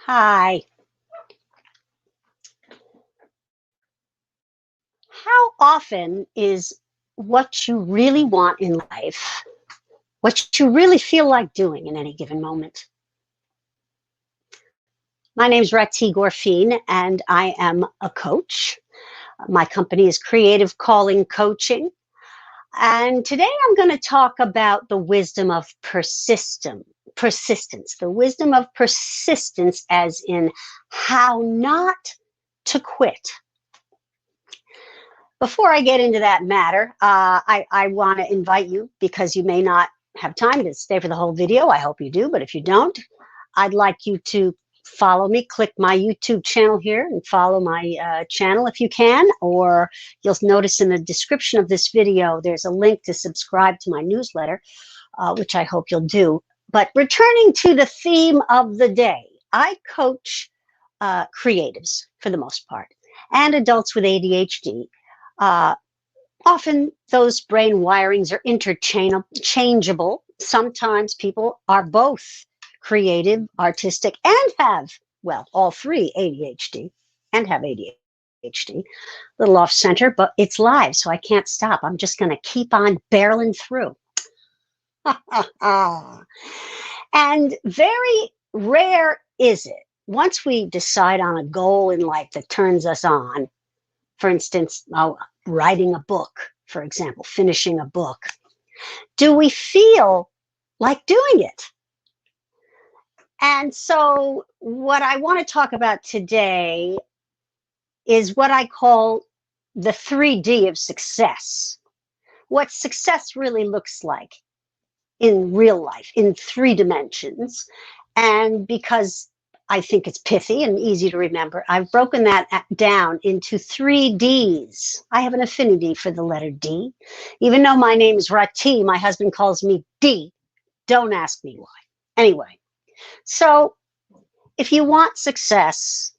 Hi. How often is what you really want in life, what you really feel like doing in any given moment? My name is Rati Gorfine, and I am a coach. My company is Creative Calling Coaching. And today I'm going to talk about the wisdom of persistence, the wisdom of persistence, as in how not to quit. Before I get into that matter, I want to invite you, because you may not have time to stay for the whole video. I hope you do, but if you don't, I'd like you to follow me. Click my YouTube channel here and follow my channel if you can, or you'll notice in the description of this video, there's a link to subscribe to my newsletter, which I hope you'll do. But returning to the theme of the day, I coach creatives for the most part, and adults with ADHD. Uh, Often those brain wirings are interchangeable. Sometimes people are both creative, artistic, and have, well, all three ADHD and have ADHD. A little off center, but it's live, so I can't stop. I'm just going to keep on barreling through. And very rare is it, once we decide on a goal in life that turns us on, for instance, writing a book, for example, finishing a book, do we feel like doing it? And so what I want to talk about today is what I call the 3D of success. What success really looks like in real life, in 3 dimensions. And because I think it's pithy and easy to remember, I've broken that down into 3 Ds. I have an affinity for the letter D. Even though my name is Rati, my husband calls me D. Don't ask me why. Anyway, so if you want success,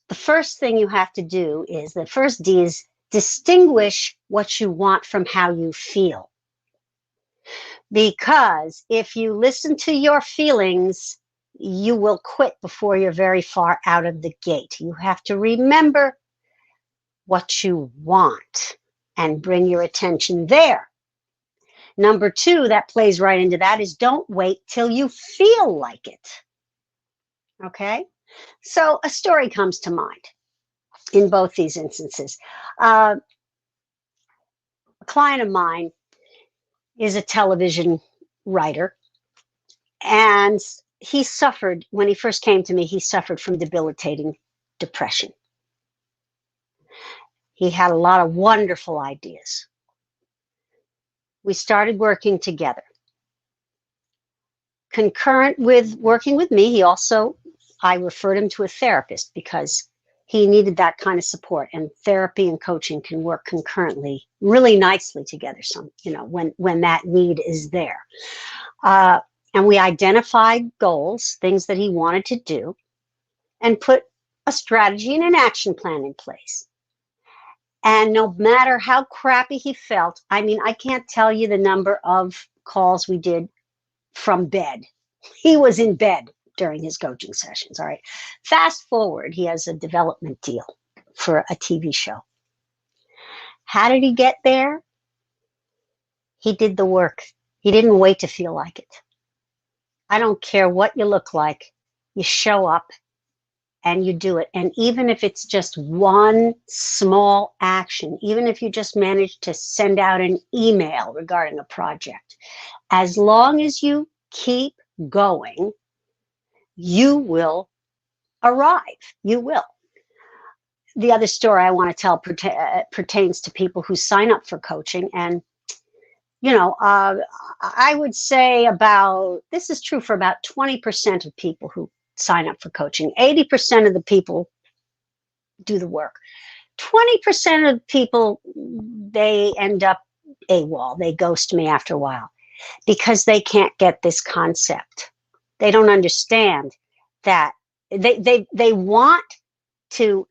the first thing you have to do is, the first D is distinguish what you want from how you feel. Because if you listen to your feelings, you will quit before you're very far out of the gate. You have to remember what you want and bring your attention there. Number 2, that plays right into that, is don't wait till you feel like it. Okay? So a story comes to mind in both these instances. A client of mine is a television writer, and he suffered, when he first came to me, he suffered from debilitating depression. He had a lot of wonderful ideas. We started working together. Concurrent with working with me, I referred him to a therapist because he needed that kind of support, and therapy and coaching can work concurrently really nicely together, when that need is there. And we identified goals, things that he wanted to do, and put a strategy and an action plan in place. And no matter how crappy he felt, I mean, I can't tell you the number of calls we did from bed. He was in bed during his coaching sessions. All right. Fast forward, he has a development deal for a TV show. How did he get there? He did the work. He didn't wait to feel like it. I don't care what you look like. You show up and you do it. And even if it's just one small action, even if you just manage to send out an email regarding a project, as long as you keep going, you will arrive. You will. The other story I want to tell pertains to people who sign up for coaching. And, I would say this is true for about 20% of people who sign up for coaching. 80% of the people do the work. 20% of people, they end up AWOL. They ghost me after a while because they can't get this concept. They don't understand that they want to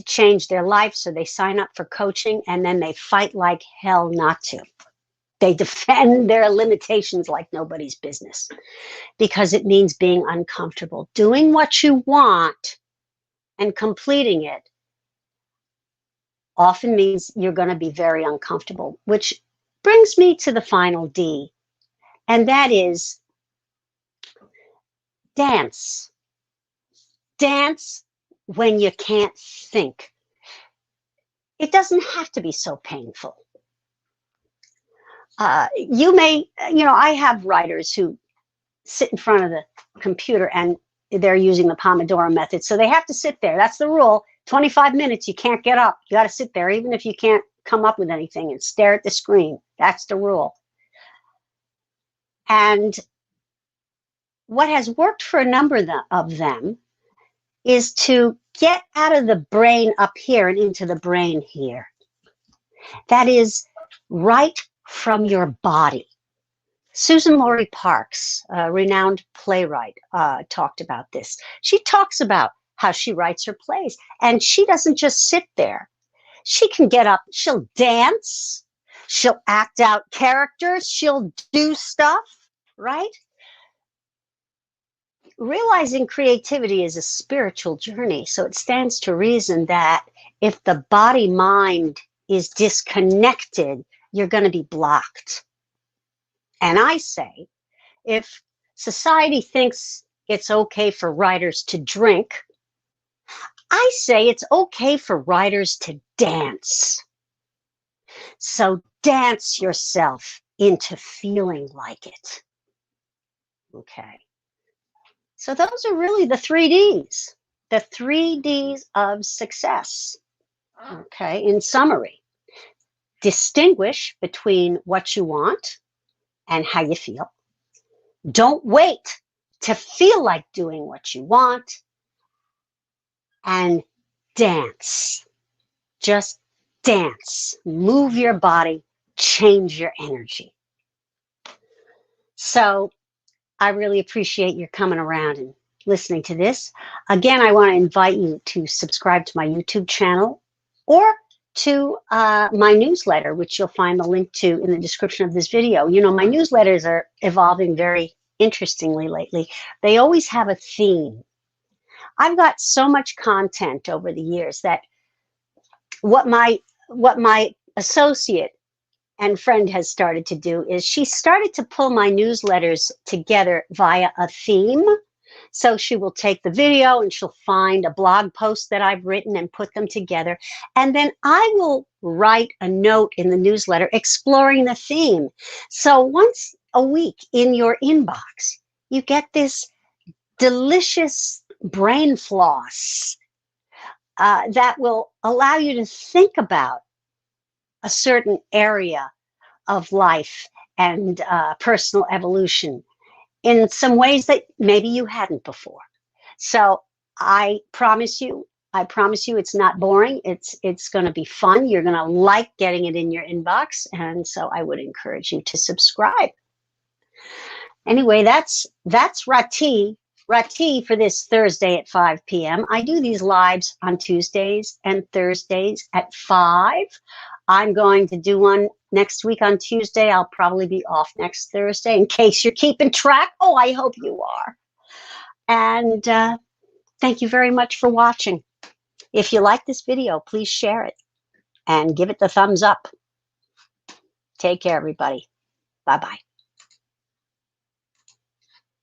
change their life, so they sign up for coaching and then they fight like hell not to. They defend their limitations like nobody's business because it means being uncomfortable. Doing what you want and completing it often means you're going to be very uncomfortable, which brings me to the final D, and that is dance. Dance when you can't think. It doesn't have to be so painful. I have writers who sit in front of the computer and they're using the Pomodoro method. So they have to sit there. That's the rule. 25 minutes, you can't get up. You got to sit there, even if you can't come up with anything, and stare at the screen. That's the rule. And what has worked for a number of them is to get out of the brain up here and into the brain here. That is right from your body. Suzan-Lori Parks, a renowned playwright, talked about this. She talks about how she writes her plays, and she doesn't just sit there. She can get up, she'll dance, she'll act out characters, she'll do stuff, right? Realizing creativity is a spiritual journey, so it stands to reason that if the body-mind is disconnected, you're going to be blocked. And I say, if society thinks it's okay for writers to drink, I say it's okay for writers to dance. So dance yourself into feeling like it. Okay. So those are really the 3Ds, the 3Ds of success. Okay. In summary, distinguish between what you want and how you feel. Don't wait to feel like doing what you want, and dance. Just dance. Move your body, change your energy. So I really appreciate your coming around and listening to this. Again, I want to invite you to subscribe to my YouTube channel or to my newsletter, which you'll find the link to in the description of this video. You know, my newsletters are evolving very interestingly lately. They always have a theme. I've got so much content over the years that what my associate and friend has started to do is she started to pull my newsletters together via a theme. So she will take the video and she'll find a blog post that I've written and put them together. And then I will write a note in the newsletter exploring the theme. So once a week in your inbox, you get this delicious brain floss that will allow you to think about a certain area of life and personal evolution in some ways that maybe you hadn't before. So I promise you it's not boring. It's going to be fun. You're going to like getting it in your inbox. And so I would encourage you to subscribe. Anyway, that's Rati for this Thursday at 5 p.m. I do these lives on Tuesdays and Thursdays at 5. I'm going to do one next week on Tuesday. I'll probably be off next Thursday in case you're keeping track. Oh, I hope you are. And thank you very much for watching. If you like this video, please share it and give it the thumbs up. Take care, everybody. Bye-bye.